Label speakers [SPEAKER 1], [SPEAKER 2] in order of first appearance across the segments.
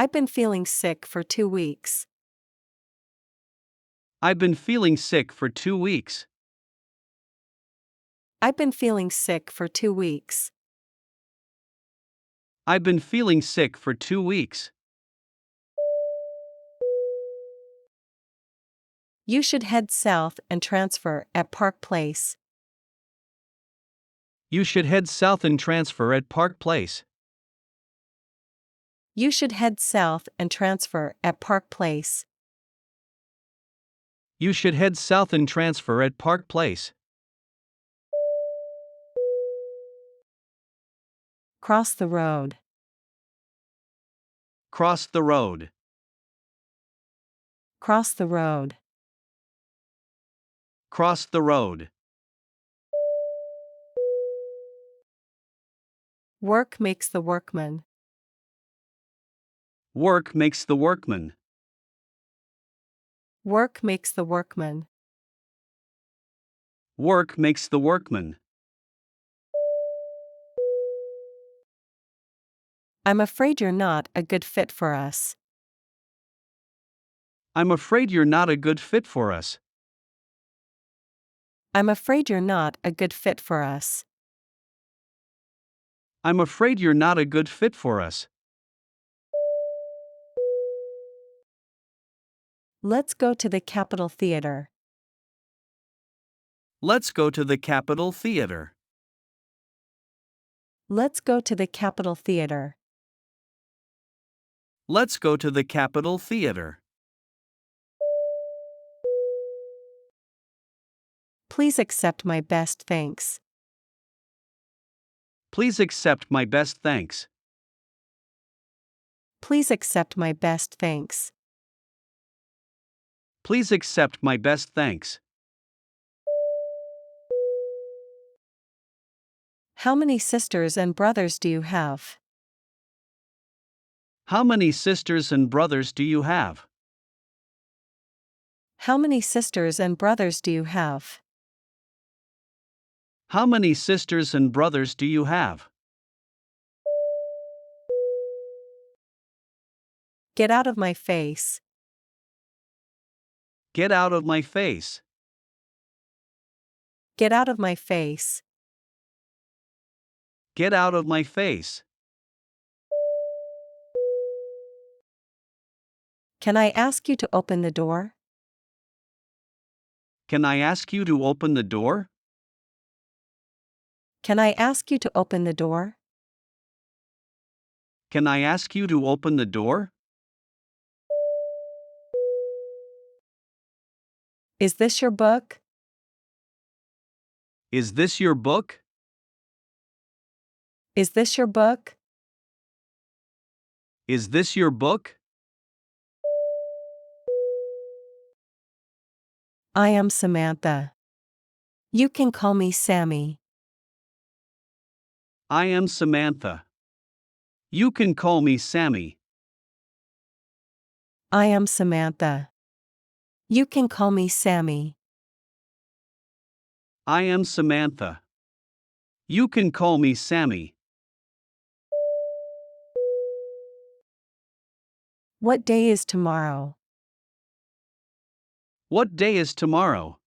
[SPEAKER 1] I've been feeling sick for 2 weeks.
[SPEAKER 2] I've been feeling sick for 2 weeks.
[SPEAKER 1] I've been feeling sick for 2 weeks.
[SPEAKER 2] I've been feeling sick for 2 weeks.
[SPEAKER 1] You should head south and transfer at Park Place.
[SPEAKER 2] You should head south and transfer at Park Place.
[SPEAKER 1] You should head south and transfer at Park Place.
[SPEAKER 2] You should head south and transfer at Park Place.
[SPEAKER 1] Cross the road.
[SPEAKER 2] Cross the road.
[SPEAKER 1] Cross the road.
[SPEAKER 2] Cross the road.
[SPEAKER 1] Work makes the workman.
[SPEAKER 2] Work makes the workman.
[SPEAKER 1] Work makes the workman.
[SPEAKER 2] Work makes the workman.
[SPEAKER 1] I'm afraid you're not a good fit for us.
[SPEAKER 2] I'm afraid you're not a good fit for us.
[SPEAKER 1] I'm afraid you're not a good fit for us.
[SPEAKER 2] I'm afraid you're not a good fit for us.
[SPEAKER 1] Let's go to the Capitol Theater.
[SPEAKER 2] Let's go to the Capitol Theater.
[SPEAKER 1] Let's go to the Capitol Theater.
[SPEAKER 2] Let's go to the Capitol Theater.
[SPEAKER 1] Please accept my best thanks.
[SPEAKER 2] Please accept my best thanks.
[SPEAKER 1] Please accept my best thanks.
[SPEAKER 2] Please accept my best thanks.
[SPEAKER 1] How many sisters and brothers do you have?
[SPEAKER 2] How many sisters and brothers do you have?
[SPEAKER 1] How many sisters and brothers do you have?
[SPEAKER 2] How many sisters and brothers do you have?
[SPEAKER 1] Get out of my face.
[SPEAKER 2] Get out of my face.
[SPEAKER 1] Get out of my face.
[SPEAKER 2] Get out of my face.
[SPEAKER 1] Can I ask you to open the door?
[SPEAKER 2] Can I ask you to open the door?
[SPEAKER 1] Can I ask you to open the door?
[SPEAKER 2] Can I ask you to open the door?
[SPEAKER 1] Is this your book?
[SPEAKER 2] Is this your book?
[SPEAKER 1] Is this your book?
[SPEAKER 2] Is this your book?
[SPEAKER 1] I am Samantha. You can call me Sammy.
[SPEAKER 2] I am Samantha. You can call me Sammy.
[SPEAKER 1] I am Samantha. You can call me Sammy.
[SPEAKER 2] I am Samantha. You can call me Sammy.
[SPEAKER 1] What day is tomorrow?
[SPEAKER 2] What day is tomorrow?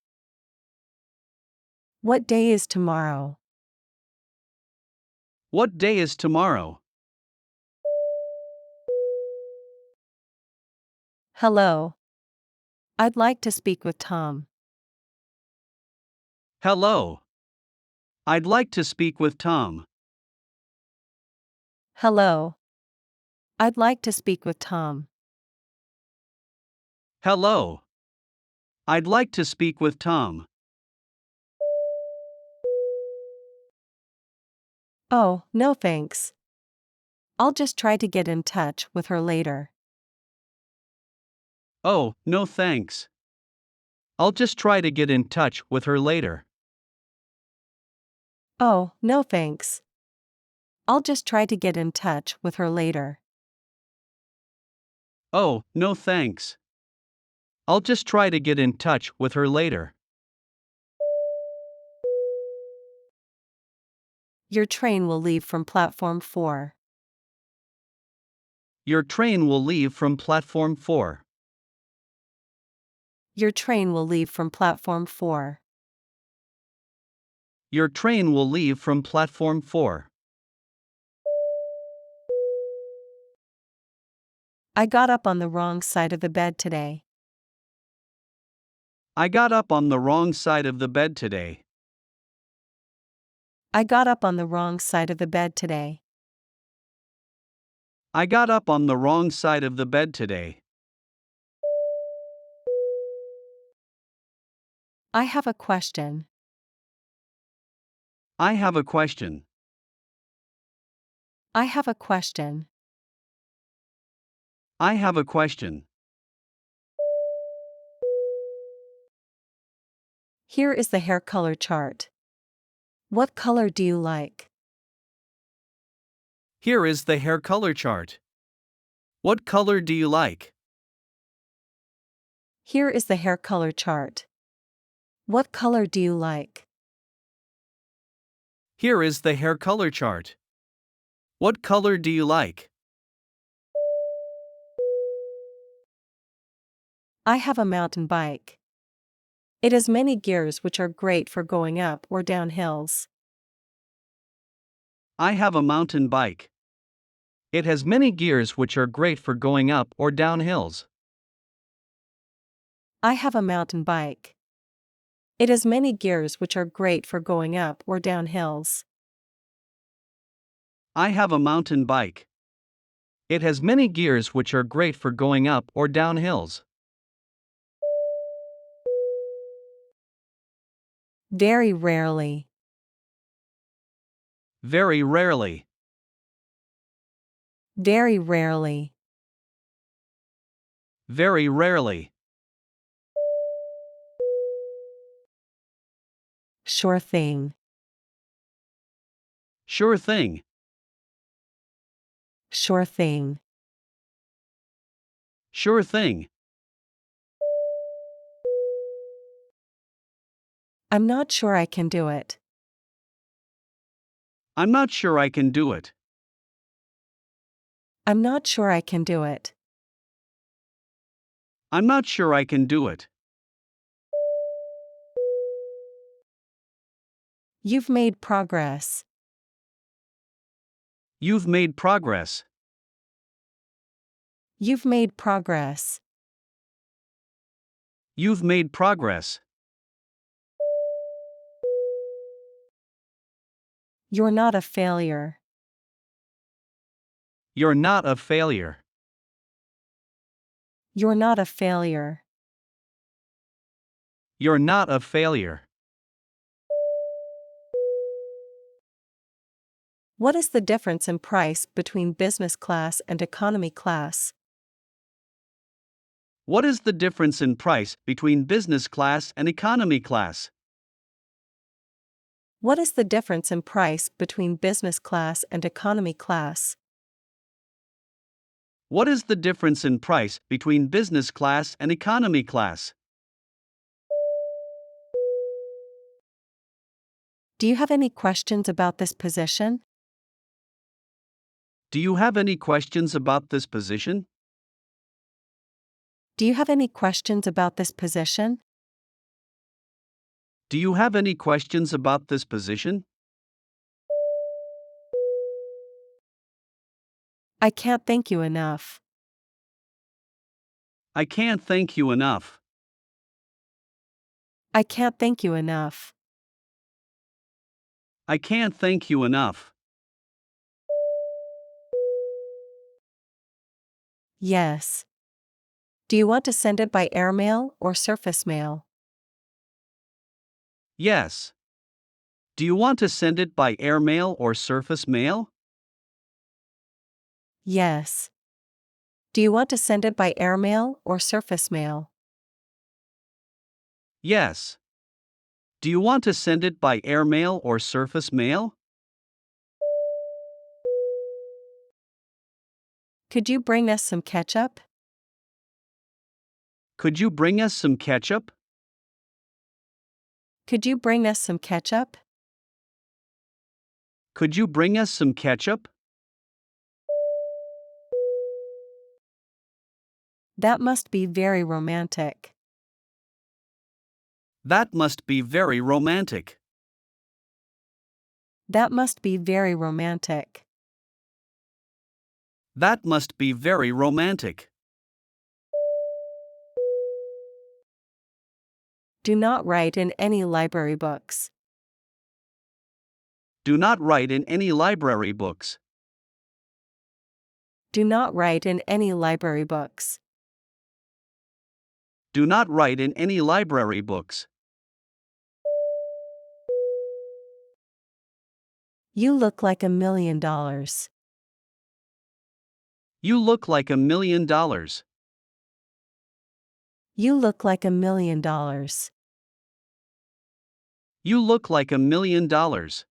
[SPEAKER 1] What day is tomorrow?
[SPEAKER 2] What day is tomorrow?
[SPEAKER 1] Hello. I'd like to speak with Tom.
[SPEAKER 2] Hello. I'd like to speak with Tom.
[SPEAKER 1] Hello. I'd like to speak with Tom.
[SPEAKER 2] Hello. I'd like to speak with Tom.
[SPEAKER 1] Oh, no thanks. I'll just try to get in touch with her later.
[SPEAKER 2] Oh, no thanks. I'll just try to get in touch with her later.
[SPEAKER 1] Oh, no thanks. I'll just try to get in touch with her later.
[SPEAKER 2] Oh, no thanks. I'll just try to get in touch with her later.
[SPEAKER 1] Your train will leave from platform 4.
[SPEAKER 2] Your train will leave from platform 4.
[SPEAKER 1] Your train will leave from platform 4.
[SPEAKER 2] Your train will leave from platform 4.
[SPEAKER 1] I got up on the wrong side of the bed today.
[SPEAKER 2] I got up on the wrong side of the bed today.
[SPEAKER 1] I got up on the wrong side of the bed today.
[SPEAKER 2] I got up on the wrong side of the bed today.
[SPEAKER 1] I have a question.
[SPEAKER 2] I have a question.
[SPEAKER 1] I have a question.
[SPEAKER 2] I have a question.
[SPEAKER 1] Here is the hair color chart. What color do you like?
[SPEAKER 2] Here is the hair color chart. What color do you like?
[SPEAKER 1] Here is the hair color chart. What color do you like?
[SPEAKER 2] Here is the hair color chart. What color do you like?
[SPEAKER 1] I have a mountain bike. It has many gears which are great for going up or down hills.
[SPEAKER 2] I have a mountain bike. It has many gears which are great for going up or down hills.
[SPEAKER 1] I have a mountain bike. It has many gears which are great for going up or down hills.
[SPEAKER 2] I have a mountain bike. It has many gears which are great for going up or down hills.
[SPEAKER 1] Very rarely.
[SPEAKER 2] Very rarely.
[SPEAKER 1] Very rarely.
[SPEAKER 2] Very rarely.
[SPEAKER 1] Sure thing.
[SPEAKER 2] Sure thing.
[SPEAKER 1] Sure thing.
[SPEAKER 2] Sure thing.
[SPEAKER 1] I'm not sure I can do it.
[SPEAKER 2] I'm not sure I can do it.
[SPEAKER 1] I'm not sure I can do it.
[SPEAKER 2] I'm not sure I can do it.
[SPEAKER 1] You've made progress.
[SPEAKER 2] You've made progress.
[SPEAKER 1] You've made progress.
[SPEAKER 2] You've made progress.
[SPEAKER 1] You're not a failure.
[SPEAKER 2] You're not a failure.
[SPEAKER 1] You're not a failure.
[SPEAKER 2] You're not a failure.
[SPEAKER 1] What is the difference in price between business class and economy class?
[SPEAKER 2] What is the difference in price between business class and economy class?
[SPEAKER 1] What is the difference in price between business class and economy class?
[SPEAKER 2] What is the difference in price between business class and economy class?
[SPEAKER 1] Do you have any questions about this position?
[SPEAKER 2] Do you have any questions about this position?
[SPEAKER 1] Do you have any questions about this position?
[SPEAKER 2] Do you have any questions about this position?
[SPEAKER 1] I can't thank you enough.
[SPEAKER 2] I can't thank you enough.
[SPEAKER 1] I can't thank you enough.
[SPEAKER 2] I can't thank you enough.
[SPEAKER 1] Yes. Do you want to send it by airmail or surface mail?
[SPEAKER 2] Yes. Do you want to send it by airmail or surface mail?
[SPEAKER 1] Yes. Do you want to send it by airmail or surface mail?
[SPEAKER 2] Yes. Do you want to send it by airmail or surface mail?
[SPEAKER 1] Could you bring us some ketchup?
[SPEAKER 2] Could you bring us some ketchup?
[SPEAKER 1] Could you bring us some ketchup?
[SPEAKER 2] Could you bring us some ketchup?
[SPEAKER 1] That must be very romantic.
[SPEAKER 2] That must be very romantic.
[SPEAKER 1] That must be very romantic.
[SPEAKER 2] That must be very romantic.
[SPEAKER 1] Do not write in any library books.
[SPEAKER 2] Do not write in any library books.
[SPEAKER 1] Do not write in any library books.
[SPEAKER 2] Do not write in any library books.
[SPEAKER 1] You look like $1,000,000.
[SPEAKER 2] You look like $1,000,000.
[SPEAKER 1] You look like $1,000,000.
[SPEAKER 2] You look like $1,000,000.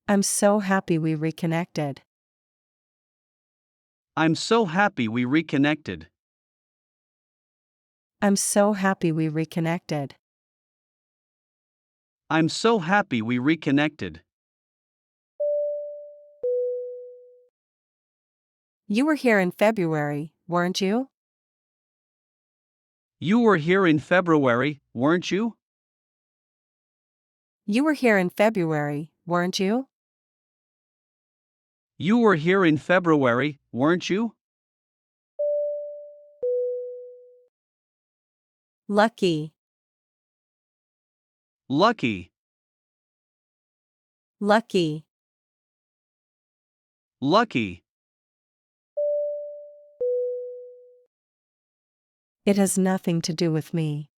[SPEAKER 1] I'm so happy we reconnected.
[SPEAKER 2] I'm so happy we reconnected.
[SPEAKER 1] I'm so happy we reconnected.
[SPEAKER 2] I'm so happy we reconnected.
[SPEAKER 1] You were here in February, weren't you?
[SPEAKER 2] You were here in February, weren't you?
[SPEAKER 1] You were here in February, weren't you?
[SPEAKER 2] You were here in February, weren't you?
[SPEAKER 1] Lucky.
[SPEAKER 2] Lucky.
[SPEAKER 1] Lucky.
[SPEAKER 2] Lucky.
[SPEAKER 1] It has nothing to do with me.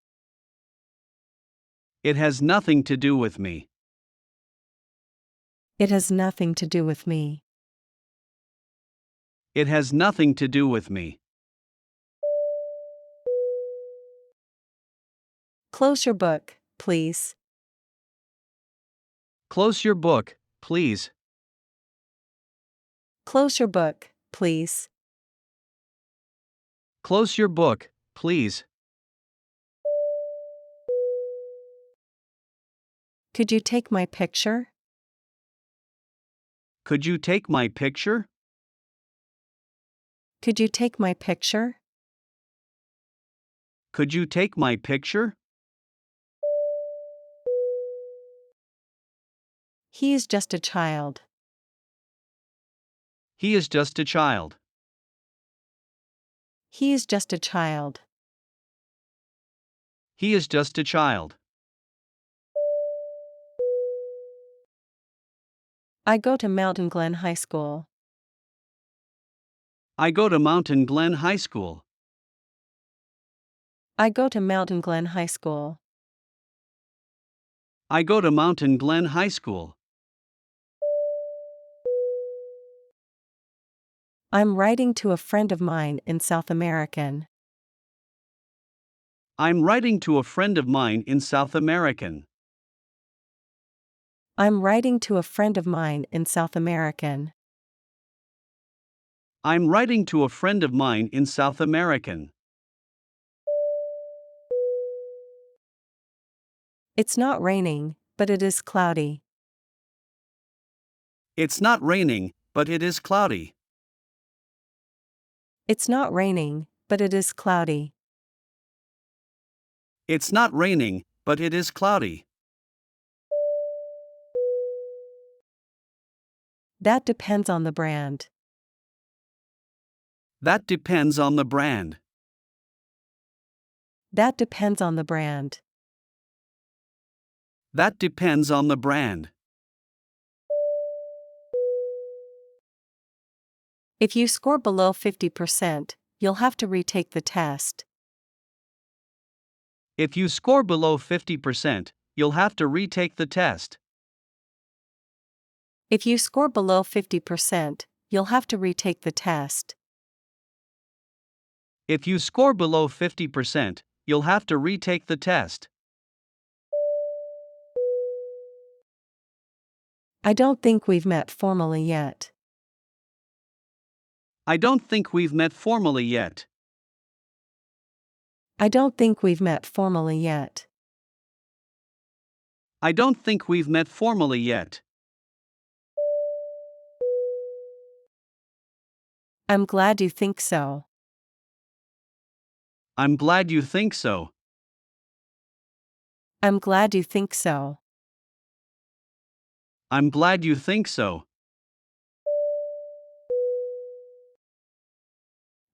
[SPEAKER 2] It has nothing to do with me.
[SPEAKER 1] It has nothing to do with me.
[SPEAKER 2] It has nothing to do with me.
[SPEAKER 1] Close your book, please.
[SPEAKER 2] Close your book, please.
[SPEAKER 1] Close your book, please.
[SPEAKER 2] Close your book, please.
[SPEAKER 1] Could you take my picture?
[SPEAKER 2] Could you take my picture?
[SPEAKER 1] Could you take my picture?
[SPEAKER 2] Could you take my picture?
[SPEAKER 1] He is just a child.
[SPEAKER 2] He is just a child.
[SPEAKER 1] He is just a child.
[SPEAKER 2] He is just a child.
[SPEAKER 1] I go to Mountain Glen High School.
[SPEAKER 2] I go to Mountain Glen High School.
[SPEAKER 1] I go to Mountain Glen High School.
[SPEAKER 2] I go to Mountain Glen High School.
[SPEAKER 1] I'm writing to a friend of mine in South American.
[SPEAKER 2] I'm writing to a friend of mine in South American.
[SPEAKER 1] I'm writing to a friend of mine in South American.
[SPEAKER 2] I'm writing to a friend of mine in South American.
[SPEAKER 1] It's not raining, but it is cloudy.
[SPEAKER 2] It's not raining, but it is cloudy.
[SPEAKER 1] It's not raining, but it is cloudy.
[SPEAKER 2] It's not raining, but it is cloudy.
[SPEAKER 1] That depends on the brand.
[SPEAKER 2] That depends on the brand.
[SPEAKER 1] That depends on the brand.
[SPEAKER 2] That depends on the brand.
[SPEAKER 1] If you score below 50%, you'll have to retake the test.
[SPEAKER 2] If you score below 50%, you'll have to retake the test.
[SPEAKER 1] If you score below 50%, you'll have to retake the test.
[SPEAKER 2] If you score below 50%, you'll have to retake the test.
[SPEAKER 1] I don't think we've met formally yet.
[SPEAKER 2] I don't think we've met formally yet.
[SPEAKER 1] I don't think we've met formally yet.
[SPEAKER 2] I don't think we've met formally yet.
[SPEAKER 1] I'm glad you think so.
[SPEAKER 2] I'm glad you think so.
[SPEAKER 1] I'm glad you think so.
[SPEAKER 2] I'm glad you think so.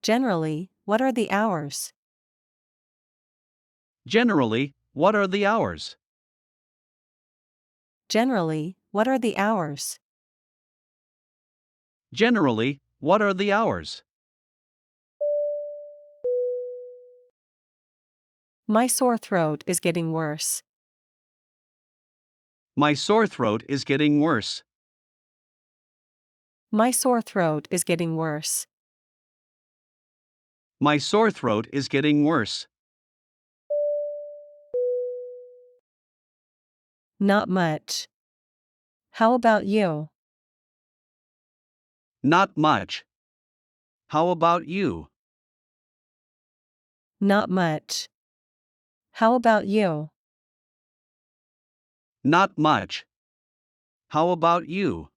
[SPEAKER 1] Generally, what are the hours?
[SPEAKER 2] Generally, what are the hours?
[SPEAKER 1] Generally, what are the hours?
[SPEAKER 2] Generally, what are the hours?
[SPEAKER 1] My sore throat is getting worse.
[SPEAKER 2] My sore throat is getting worse.
[SPEAKER 1] My sore throat is getting worse.
[SPEAKER 2] My sore throat is getting worse.
[SPEAKER 1] Not much. How about you?
[SPEAKER 2] Not much. How about you?
[SPEAKER 1] Not much. How about you?
[SPEAKER 2] Not much. How about you?